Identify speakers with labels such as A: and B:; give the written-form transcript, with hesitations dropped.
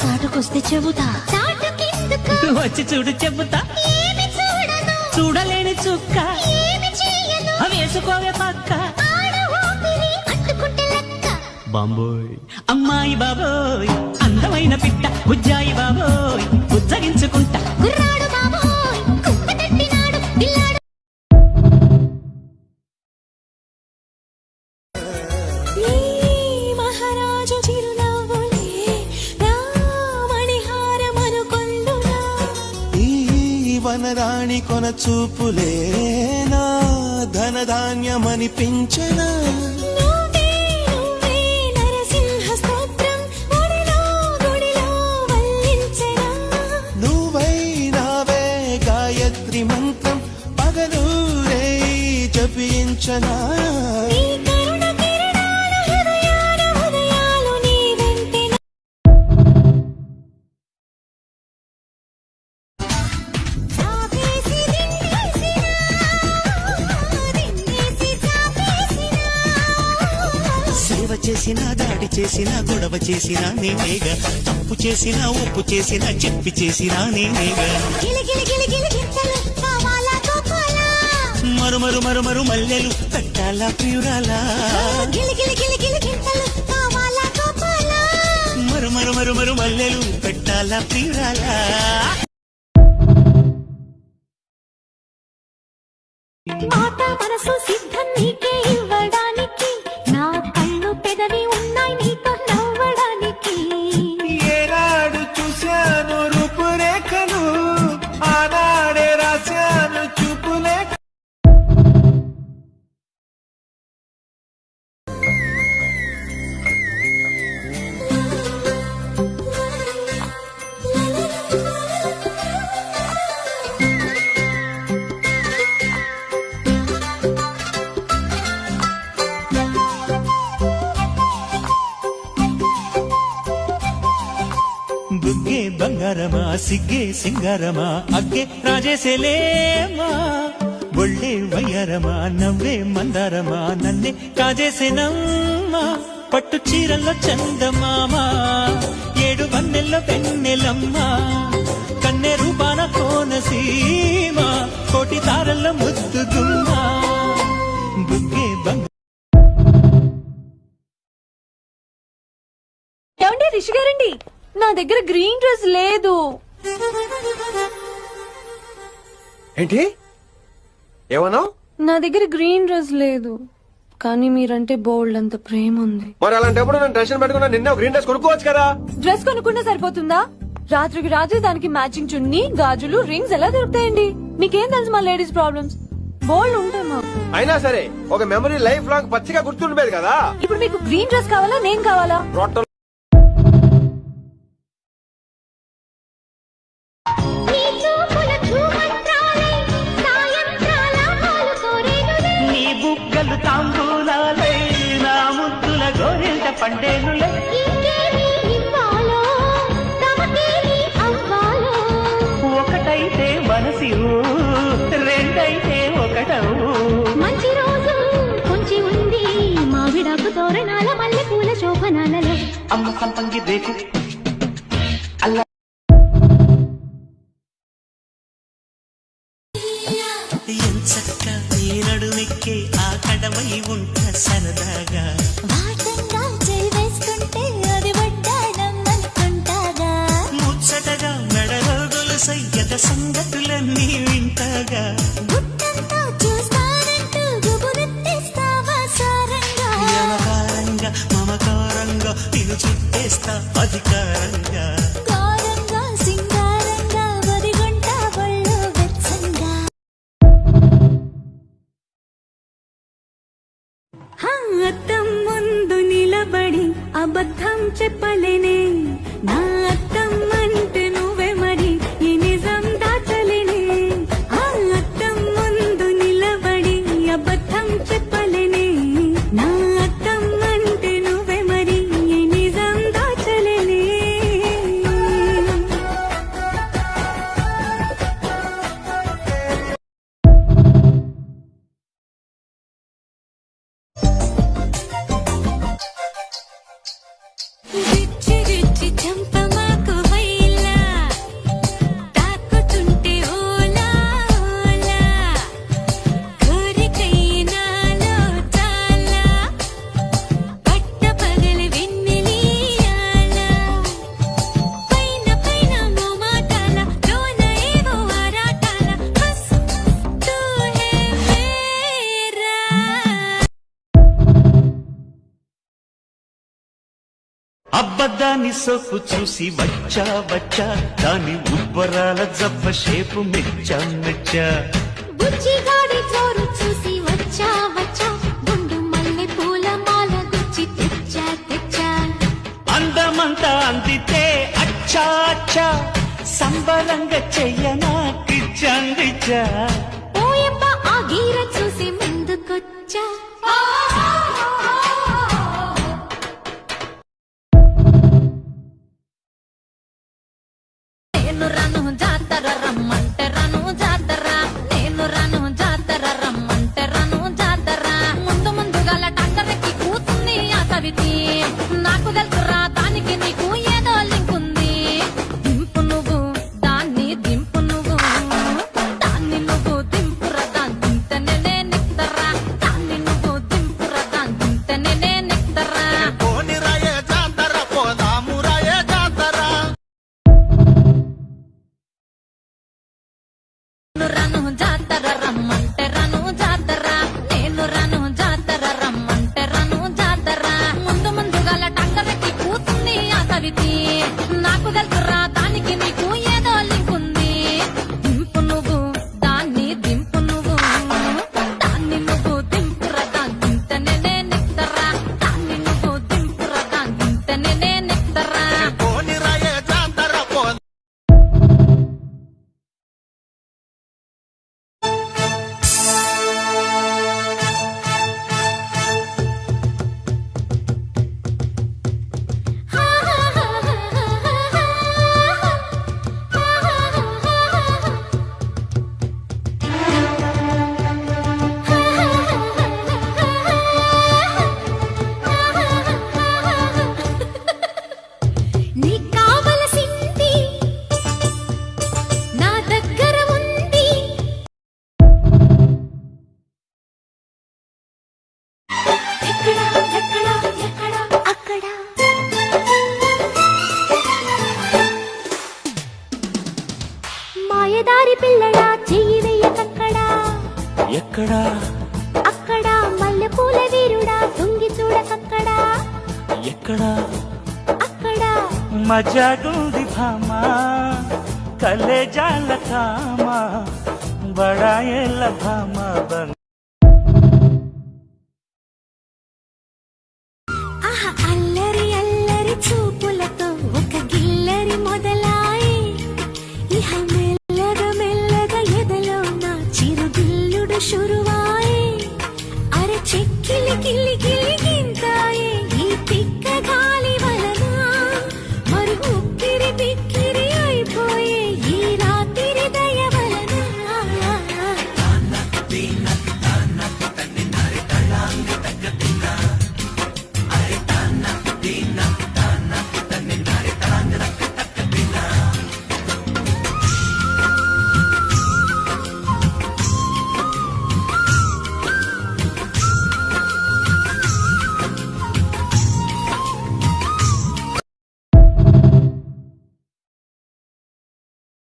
A: చాటుకొస్తే చెబుతా చాటుకెందుకు వచ్చి చూడు చెబుతా ఏమి చూడను చూడలేని చుక్క ఏమి చేయను వేసుకోవే పక్క అంటుకుంటే లెక్క బాంబోయ్ అమ్మాయి బాబోయ్ అందమైన పిట్ట బుజ్జాయి బాబోయ్ బుజ్జగించుకుంటా గుర్రాడు బాబోయ్ కుక్క తట్టినాడు పిల్లాడు మహారాజు చిరునవ్వులే రామణిహారమనుకొందునా
B: ఈ వనరాణి కొన చూపులే నా ధనధాన్యమనిపించనా మంత్రం పగలూరే జపించనా సేవ చేసినా దాడి చేసినా గొడవ చేసినా నేనేగా తప్పు చేసినా ఒప్పు చేసినా చెప్పి చేసినా నేనేగా మరు మరు మరు మల్లెలు పెట్టాలా ప్రియురాలా మరు మరు మరు మరు మల్లెలు పెట్టాలా ప్రియురాలా
A: మాట మనసు సిద్ధం నీకే ఇవ్వడానికి నా కళ్ళు పెదవి ఉన్నాయి నీతో నవ్వడానికి
B: ఏనాడు చూశాను రూపురేఖలు ఆనాడే రాశాను చూపులేఖ బుగ్గే బంగారమా సిగ్గే సింగారమా అగ్గే రాజేసేలేమా ఒళ్ళే వయ్యారమా నవ్వే మందారమా నన్నే కాజేసేనమ్మా పట్టు చీరల్లో చందమామా ఏడు వన్నెల్లో పెన్నెలమ్మా కన్నె రూపాన కోనసీమా కోటి తారల్లో ముద్దు గుమ్మా బుగ్గే
C: ఏమండి రిషి గారండి నా దగ్గర గ్రీన్ డ్రెస్ లేదు.
D: ఏంటి ఏమన్నావు?
C: నా దగ్గర గ్రీన్ డ్రెస్ లేదు, కానీ మీరంటే బోల్డ్ అంత ప్రేమ ఉంది.
D: మరి అలాంటప్పుడు నేను టెన్షన్ పెట్టుకున్నా నిన్న గ్రీన్ డ్రెస్ కొనుక్కోవచ్చు కదా.
C: డ్రెస్ కొనుక్కుంటే సరిపోతుందా? రాత్రికి రాత్రి దానికి మ్యాచింగ్ చున్నీ గాజులు రింగ్స్ ఎలా దొరుకుతాయండి? మీకేం తెలుసు మా లేడీస్ ప్రాబ్లమ్స్ బోల్డ్ ఉంటాయి మాకు.
D: అయినా సరే ఒక మెమరీ లైఫ్ లాంగ్ పచ్చిగా గుర్తుండిపోయేది కదా.
C: ఇప్పుడు మీకు గ్రీన్ డ్రెస్ కావాలా నేను కావాలా?
A: తాంబూలాలే నా ముద్దుల గోరింట పండేనులే ఒకటైతే మనసి రెండైతే ఒకటవు
E: మంచి రోజు కొంచి ఉంది మావిడాకు తోరణాల మల్లె పూల శోభనాలలో
A: అమ్మ సంపంగి రేకు అల్లా ఎంచక్క నీ నడుమెక్కే ఆ కడవై ఉంట సరదాగా
E: వాటంగా వేసుకుంటే అది వడ్డానమ్మనుకుంటాగా
A: ముచ్చటగా మెడలో గొలుసయ్యద సంగతులన్నీ వింటాగా
E: గుట్టంతా చూస్తానంటూ గుబురెత్తేస్తావా సారంగా
A: వ్యవహారంగా మమకారంగా నిన్ను చుట్టేస్తా అధికారంగా
E: కారంగా సింగారంగా వదిగొంటా ఒళ్ళు వెచ్చంగా
C: అద్దం ముందు నిలబడి అబద్ధం చెప్పలేనే, నా అద్దం అంటే నువ్వే మరి ఈ నిజం దాచలేనే. ఆ అద్దం ముందు నిలబడి అబద్ధం చెప్పలేనే, నా అద్దం అంటే నువ్వే మరి ఈ నిజం దాచలేనే.
E: రిచ్చి రిచ్చి చంపమ
B: అబ్బదాని సొప్పు చూసి వచ్చా వచ్చా దాని ఉబ్బరాల జబ్బ షేపు మెచ్చా మెచ్చా
E: బుచ్చిగాడి చోరు చూసి వచ్చా వచ్చా గుండు మల్లె పూల మాల గుచ్చి తెచ్చా తెచ్చా
B: అందమంతా అందితే అచ్చా అచ్చా సంబరంగా చెయ్యనా కిచ్చంగిచ్చా
E: పోయప్ప ఆ గీర చూసి ముందుకొచ్చా నేను రాను జాతర రమ్మంటే రాను జాతర నేను రాను జాతర రమ్మంటే రాను జాతర ముందు ముందుగాల టాంగరెక్కి కూతుంది ఆ కవితి నాకు తెలుసురా దానికి నీకు ఏదో లింక్ ఉంది దింపు నువ్వు దాన్ని దింపు నువ్వు దాన్ని నువ్వు దింపురా దాన్ని దింతనే నిక్తరా దాన్ని నువ్వు దింపురా దాన్ని దింతనే నిక్తరా
B: పోని రాయే జాతర పోదాము రాయే జాతర
E: నేను రాను జాతర రమ్మంటే రాను జాతర నేను రాను జాతర రమ్మంటే రాను జాతర ముందు ముందుగాల టాంగరెక్కి కూతుంది ఆ కవితి నాకు తెలుసురా దానికి నీకు ఏదో లింక్ ఉంది దింపు నువ్వు దాన్ని దింపు నువ్వు దాన్ని నువ్వు దింపురా దాన్ని దింతనే నిక్తరా దాన్ని నువ్వు దింపురా దాన్ని దింతనే నిక్తరా
B: పోని రాయే జాతర పోదాము
E: నీకు కావలసింది నా దగ్గర ఉంది ఎక్కడ ఎక్కడ ఎక్కడ అక్కడ మాయదారి పిల్లడా చెయ్యి వెయ్యకక్కడా
B: ఎక్కడా
E: అక్కడ మల్లెపూల వీరుడా తొంగి చూడకక్కడా
B: ఎక్కడా
E: అక్కడ
B: మజాగుంది భామా కలేజాల కామా బడాయేల భామా